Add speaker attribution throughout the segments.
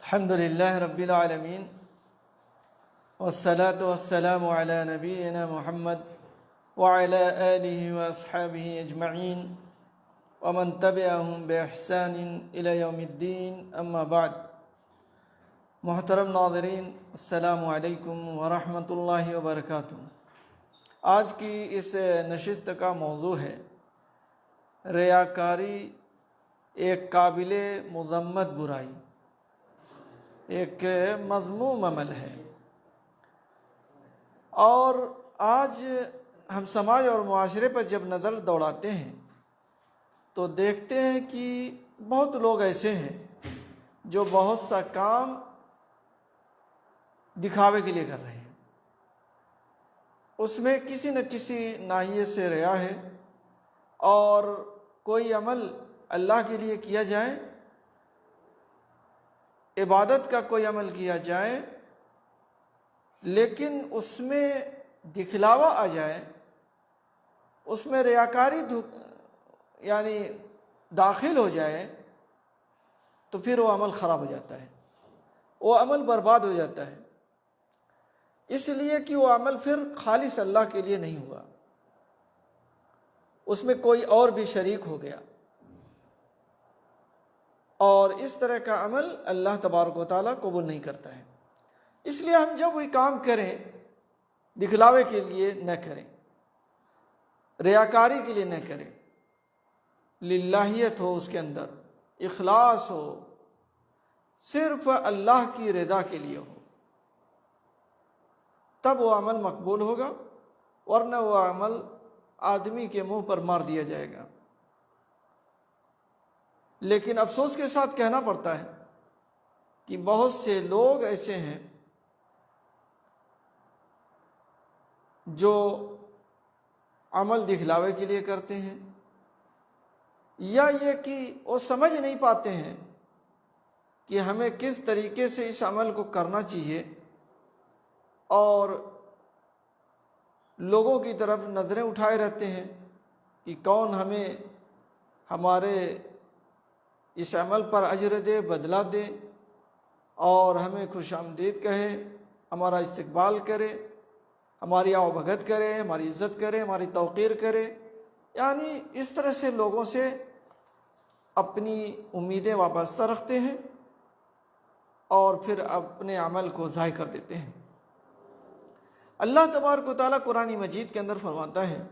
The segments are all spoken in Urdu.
Speaker 1: الحمد للہ رب العالمین والصلاة والسلام علی نبینا محمد وعلی آلہ واصحابہ اجمعین ومن تبعہم بإحسان الی یوم الدین اما بعد۔ محترم ناظرین، السلام علیکم ورحمۃ اللہ وبرکاتہ۔ آج کی اس نشست کا موضوع ہے ریاکاری ایک قابل مذمت برائی، ایک مذموم عمل ہے۔ اور آج ہم سماج اور معاشرے پر جب نظر دوڑاتے ہیں تو دیکھتے ہیں کہ بہت لوگ ایسے ہیں جو بہت سا کام دکھاوے کے لیے کر رہے ہیں، اس میں کسی نہ کسی ناحیے سے ریا ہے، اور کوئی عمل اللہ کے لیے کیا جائے، عبادت کا کوئی عمل کیا جائے، لیکن اس میں دکھلاوا آ جائے، اس میں ریاکاری یعنی داخل ہو جائے، تو پھر وہ عمل خراب ہو جاتا ہے، وہ عمل برباد ہو جاتا ہے، اس لیے کہ وہ عمل پھر خالص اللہ کے لیے نہیں ہوا، اس میں کوئی اور بھی شریک ہو گیا، اور اس طرح کا عمل اللہ تبارک و تعالیٰ قبول نہیں کرتا ہے۔ اس لیے ہم جب کوئی کام کریں دکھلاوے کے لیے نہ کریں، ریاکاری کے لیے نہ کریں، للہیت ہو، اس کے اندر اخلاص ہو، صرف اللہ کی رضا کے لیے ہو، تب وہ عمل مقبول ہوگا، ورنہ وہ عمل آدمی کے منہ پر مار دیا جائے گا۔ لیکن افسوس کے ساتھ کہنا پڑتا ہے کہ بہت سے لوگ ایسے ہیں جو عمل دکھلاوے کے لیے کرتے ہیں، یا یہ کہ وہ سمجھ نہیں پاتے ہیں کہ ہمیں کس طریقے سے اس عمل کو کرنا چاہیے، اور لوگوں کی طرف نظریں اٹھائے رہتے ہیں کہ کون ہمیں ہمارے اس عمل پر اجر دے، بدلہ دے، اور ہمیں خوش آمدید کہے، ہمارا استقبال کرے، ہماری آؤ بھگت کرے، ہماری عزت کرے، ہماری توقیر کرے، یعنی اس طرح سے لوگوں سے اپنی امیدیں وابستہ رکھتے ہیں، اور پھر اپنے عمل کو ضائع کر دیتے ہیں۔ اللہ تبارک و تعالیٰ قرآن مجید کے اندر فرماتا ہے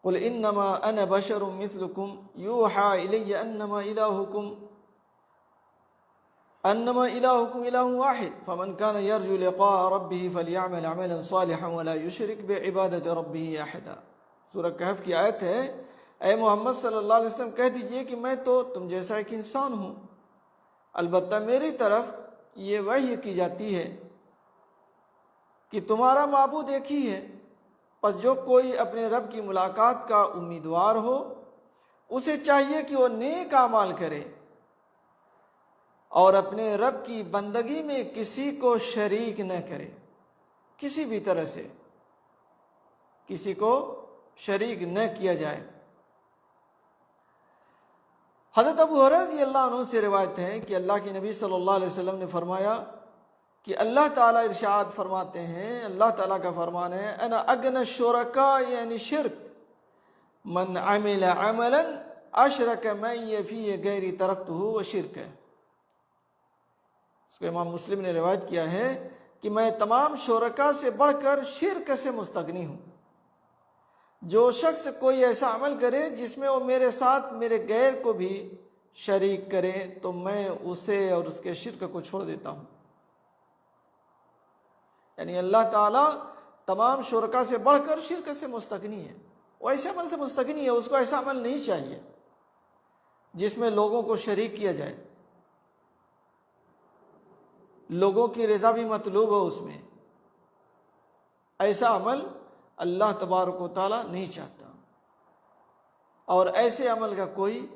Speaker 1: قل انما انا بشر مثلکم یوحی الی انما الہکم الہ واحد فمن کان یرجو لقاء ربہ فلیعمل عملا صالحا ولا یشرک بعبادت ربہ احدا۔ سورہ کہف کی آیت ہے، اے محمد صلی اللہ علیہ وسلم کہہ دیجئے کہ میں تو تم جیسا ایک انسان ہوں، البتہ میری طرف یہ وحی کی جاتی ہے کہ تمہارا معبود ایک ہی ہے، پس جو کوئی اپنے رب کی ملاقات کا امیدوار ہو، اسے چاہیے کہ وہ نیک اعمال کرے، اور اپنے رب کی بندگی میں کسی کو شریک نہ کرے، کسی بھی طرح سے کسی کو شریک نہ کیا جائے۔ حضرت ابو ہریرہ رضی اللہ عنہ سے روایت ہے کہ اللہ کے نبی صلی اللہ علیہ وسلم نے فرمایا کہ اللہ تعالیٰ ارشاد فرماتے ہیں، اللہ تعالیٰ کا فرمان ہے انا اغنی الشرکاء یعنی شرک من عمل عملا اشرک معی فیہ غیری ترکتہ وشرکہ۔ اس کو امام مسلم نے روایت کیا ہے کہ میں تمام شرکاء سے بڑھ کر شرک سے مستغنی ہوں۔ جو شخص کوئی ایسا عمل کرے جس میں وہ میرے ساتھ میرے غیر کو بھی شریک کرے تو میں اسے اور اس کے شرک کو چھوڑ دیتا ہوں۔ یعنی اللہ تعالیٰ تمام شرکاء سے بڑھ کر شرک سے مستغنی ہے، وہ ایسے عمل سے مستغنی ہے، اس کو ایسا عمل نہیں چاہیے جس میں لوگوں کو شریک کیا جائے، لوگوں کی رضا بھی مطلوب ہو اس میں، ایسا عمل اللہ تبارک و تعالیٰ نہیں چاہتا، اور ایسے عمل کا کوئی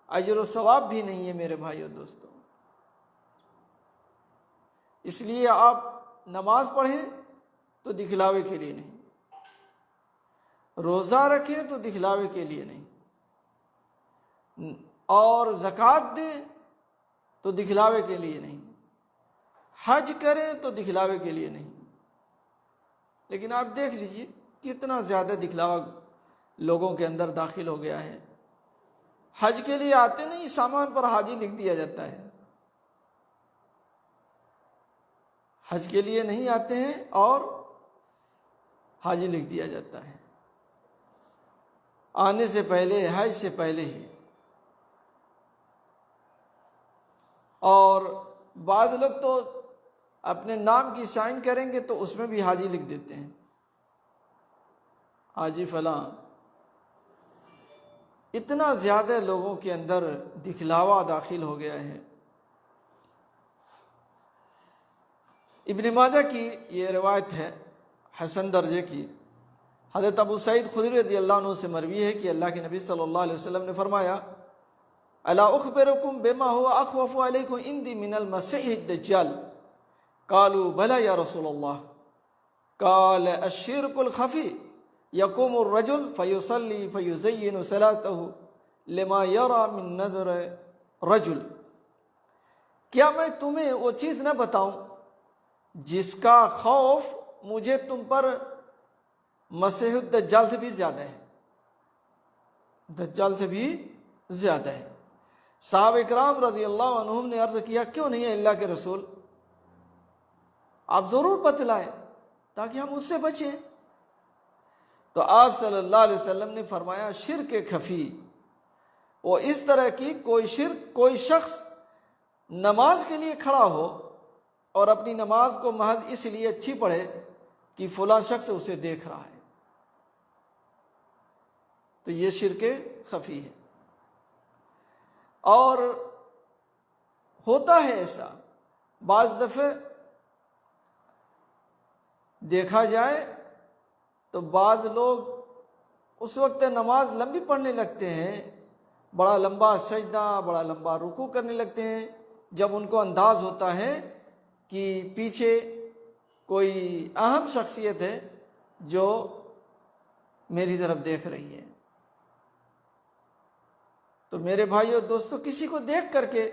Speaker 1: اجر و ثواب بھی نہیں ہے میرے بھائیو دوستو۔ اس لیے آپ نماز پڑھیں تو دکھلاوے کے لیے نہیں، روزہ رکھیں تو دکھلاوے کے لیے نہیں، اور زکوٰۃ دیں تو دکھلاوے کے لیے نہیں، حج کریں تو دکھلاوے کے لیے نہیں، لیکن آپ دیکھ لیجئے کتنا زیادہ دکھلاوا لوگوں کے اندر داخل ہو گیا ہے۔ حج کے لیے آتے نہیں، سامان پر حاجی لکھ دیا جاتا ہے، حج کے لیے نہیں آتے ہیں اور حاجی لکھ دیا جاتا ہے آنے سے پہلے، حج سے پہلے ہی۔ اور بعض لوگ تو اپنے نام کی سائن کریں گے تو اس میں بھی حاجی لکھ دیتے ہیں، حاجی فلاں۔ اتنا زیادہ لوگوں کے اندر دکھلاوا داخل ہو گیا ہے۔ ابن ماجہ کی یہ روایت ہے حسن درجے کی، حضرت ابو سعید خدری رضی اللہ عنہ سے مروی ہے کہ اللہ کے نبی صلی اللہ علیہ وسلم نے فرمایا، الا اخبرکم بما هو اخوف علیکم عندی من المسیح الدجال، قالوا بلی یا رسول اللہ، قال الشرک الخفی، یقوم الرجل فیصلی فیزین صلاتہ لما یرى من نظر رجل، کیا میں تمہیں وہ چیز نہ بتاؤں جس کا خوف مجھے تم پر مسیح الدجال سے بھی زیادہ ہے، دجال سے بھی زیادہ ہے۔ صحابہ اکرام رضی اللہ عنہم نے عرض کیا، کیوں نہیں ہے اللہ کے رسول، آپ ضرور بتلائیں تاکہ ہم اس سے بچیں۔ تو آپ صلی اللہ علیہ وسلم نے فرمایا، شرک خفی، وہ اس طرح کی کوئی شخص نماز کے لیے کھڑا ہو اور اپنی نماز کو محض اس لیے اچھی پڑھے کہ فلاں شخص اسے دیکھ رہا ہے، تو یہ شرک خفی ہے۔ اور ہوتا ہے ایسا، بعض دفعہ دیکھا جائے تو بعض لوگ اس وقت نماز لمبی پڑھنے لگتے ہیں، بڑا لمبا سجدہ، بڑا لمبا رکوع کرنے لگتے ہیں، جب ان کو انداز ہوتا ہے کہ پیچھے کوئی اہم شخصیت ہے جو میری طرف دیکھ رہی ہے۔ تو میرے بھائیو دوستو، کسی کو دیکھ کر کے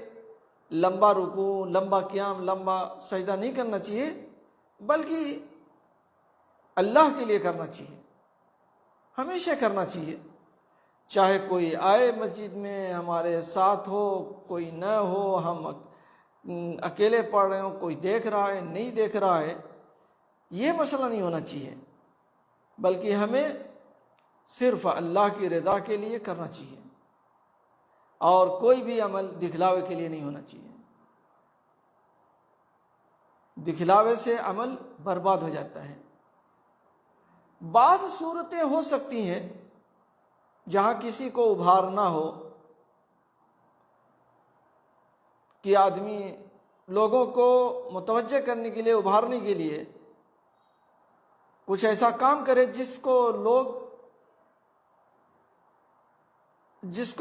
Speaker 1: لمبا رکوع، لمبا قیام، لمبا سجدہ نہیں کرنا چاہیے، بلکہ اللہ کے لیے کرنا چاہیے، ہمیشہ کرنا چاہیے، چاہے کوئی آئے مسجد میں ہمارے ساتھ ہو، کوئی نہ ہو، ہم اکیلے پڑھ رہے ہوں، کوئی دیکھ رہا ہے نہیں دیکھ رہا ہے، یہ مسئلہ نہیں ہونا چاہیے، بلکہ ہمیں صرف اللہ کی رضا کے لیے کرنا چاہیے، اور کوئی بھی عمل دکھلاوے کے لیے نہیں ہونا چاہیے۔ دکھلاوے سے عمل برباد ہو جاتا ہے۔ بعض صورتیں ہو سکتی ہیں جہاں کسی کو ابھارنا ہو کہ آدمی لوگوں کو متوجہ کرنے کے لیے، ابھارنے کے لیے کچھ ایسا کام کرے جس کو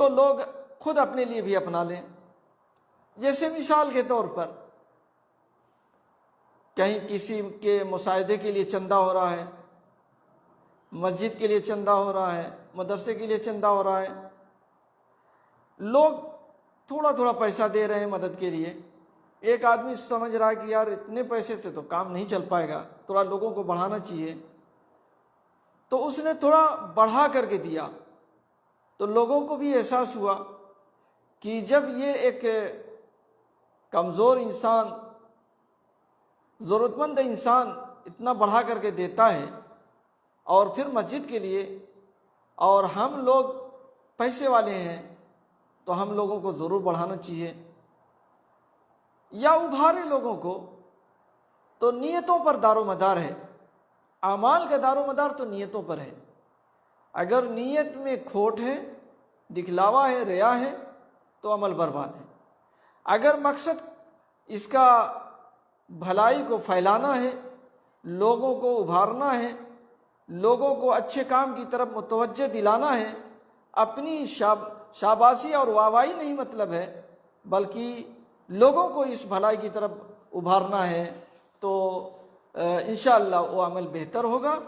Speaker 1: لوگ خود اپنے لیے بھی اپنا لیں۔ جیسے مثال کے طور پر کہیں کسی کے مساعدے کے لیے چندہ ہو رہا ہے، مسجد کے لیے چندہ ہو رہا ہے، مدرسے کے لیے چندہ ہو رہا ہے، لوگ تھوڑا تھوڑا پیسہ دے رہے ہیں مدد کے لیے، ایک آدمی سمجھ رہا ہے کہ یار اتنے پیسے سے تو کام نہیں چل پائے گا، تھوڑا لوگوں کو بڑھانا چاہیے، تو اس نے تھوڑا بڑھا کر کے دیا، تو لوگوں کو بھی احساس ہوا کہ جب یہ ایک کمزور انسان، ضرورت مند انسان اتنا بڑھا کر کے دیتا ہے، اور پھر مسجد کے لیے، اور ہم لوگ پیسے والے ہیں تو ہم لوگوں کو ضرور بڑھانا چاہیے، یا ابھارے لوگوں کو۔ تو نیتوں پر دار و مدار ہے، اعمال کا دار و مدار تو نیتوں پر ہے۔ اگر نیت میں کھوٹ ہے، دکھلاوا ہے، ریا ہے، تو عمل برباد ہے۔ اگر مقصد اس کا بھلائی کو پھیلانا ہے، لوگوں کو ابھارنا ہے، لوگوں کو اچھے کام کی طرف متوجہ دلانا ہے، اپنی شاباشی اور واہواہی نہیں مطلب ہے، بلکہ لوگوں کو اس بھلائی کی طرف ابھارنا ہے، تو انشاءاللہ وہ عمل بہتر ہوگا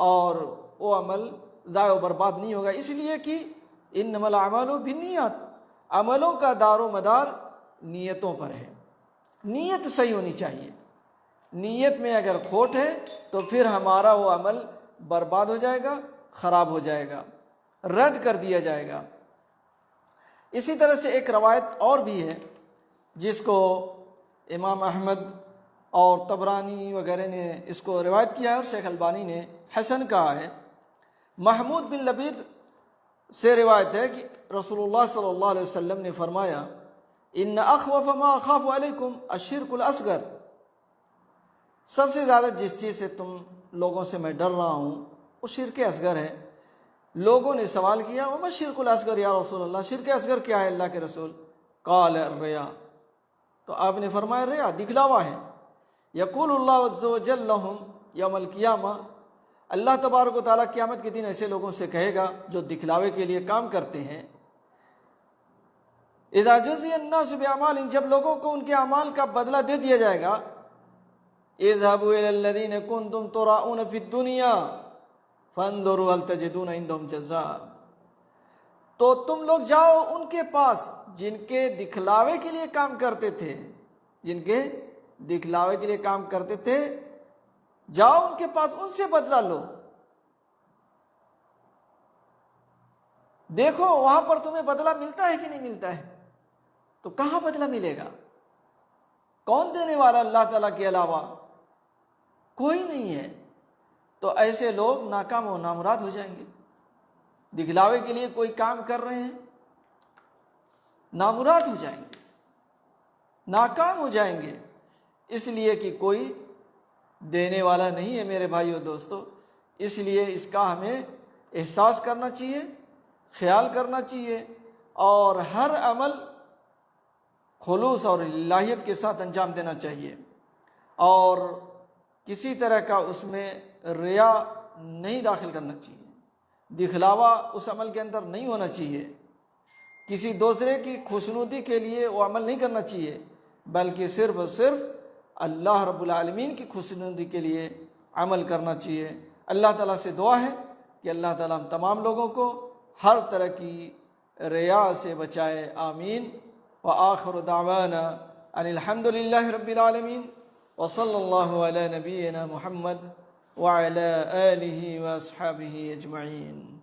Speaker 1: اور وہ عمل ضائع و برباد نہیں ہوگا، اس لیے کہ انما الاعمال بالنیات، عملوں کا دار و مدار نیتوں پر ہے، نیت صحیح ہونی چاہیے۔ نیت میں اگر کھوٹ ہے تو پھر ہمارا وہ عمل برباد ہو جائے گا، خراب ہو جائے گا، رد کر دیا جائے گا۔ اسی طرح سے ایک روایت اور بھی ہے جس کو امام احمد اور طبرانی وغیرہ نے اس کو روایت کیا ہے اور شیخ البانی نے حسن کہا ہے۔ محمود بن لبید سے روایت ہے کہ رسول اللہ صلی اللہ علیہ وسلم نے فرمایا ان اخوف ما اخاف علیکم الشرک الاصغر، سب سے زیادہ جس چیز سے تم لوگوں سے میں ڈر رہا ہوں وہ شرک اصغر ہے۔ لوگوں نے سوال کیا وما الشرک الاصغر یا رسول اللہ، شرک اصغر کیا ہے اللہ کے رسول؟ قال الریا، تو آپ نے فرمایا ریا، دکھلاوا ہے۔ یقول اللہ عز وجل لہم یوم القیامہ، اللہ تبارک و تعالیٰ قیامت کے دن ایسے لوگوں سے کہے گا جو دکھلاوے کے لیے کام کرتے ہیں، اذا جزی الناس باعمالہم، جب لوگوں کو ان کے اعمال کا بدلہ دے دیا جائے گا، اذهبوا الى الذین کنتم تراؤون فی الدنیا فانظروا هل تجدون عندهم جزاء، تو تم لوگ جاؤ ان کے پاس جن کے دکھلاوے کے لیے کام کرتے تھے، جن کے دکھلاوے کے لیے کام کرتے تھے، جاؤ ان کے پاس، ان سے بدلہ لو، دیکھو وہاں پر تمہیں بدلہ ملتا ہے کہ نہیں ملتا ہے۔ تو کہاں بدلہ ملے گا؟ کون دینے والا اللہ تعالیٰ کے علاوہ؟ کوئی نہیں ہے۔ تو ایسے لوگ ناکام و نامراد ہو جائیں گے، دکھلاوے کے لیے کوئی کام کر رہے ہیں، نامراد ہو جائیں گے، ناکام ہو جائیں گے، اس لیے کہ کوئی دینے والا نہیں ہے میرے بھائیو دوستو۔ اس لیے اس کا ہمیں احساس کرنا چاہیے، خیال کرنا چاہیے، اور ہر عمل خلوص اور الہیت کے ساتھ انجام دینا چاہیے، اور کسی طرح کا اس میں ریا نہیں داخل کرنا چاہیے، دکھلاوا اس عمل کے اندر نہیں ہونا چاہیے، کسی دوسرے کی خوشنودی کے لیے وہ عمل نہیں کرنا چاہیے، بلکہ صرف اور صرف اللہ رب العالمین کی خوشنودی کے لیے عمل کرنا چاہیے۔ اللہ تعالیٰ سے دعا ہے کہ اللہ تعالیٰ ہم تمام لوگوں کو ہر طرح کی ریا سے بچائے، آمین۔ وآخر دعوانا ان الحمد للہ رب العالمین، وصلی اللہ علی نبینا محمد وعلی آلہ واصحابہ اجمعین۔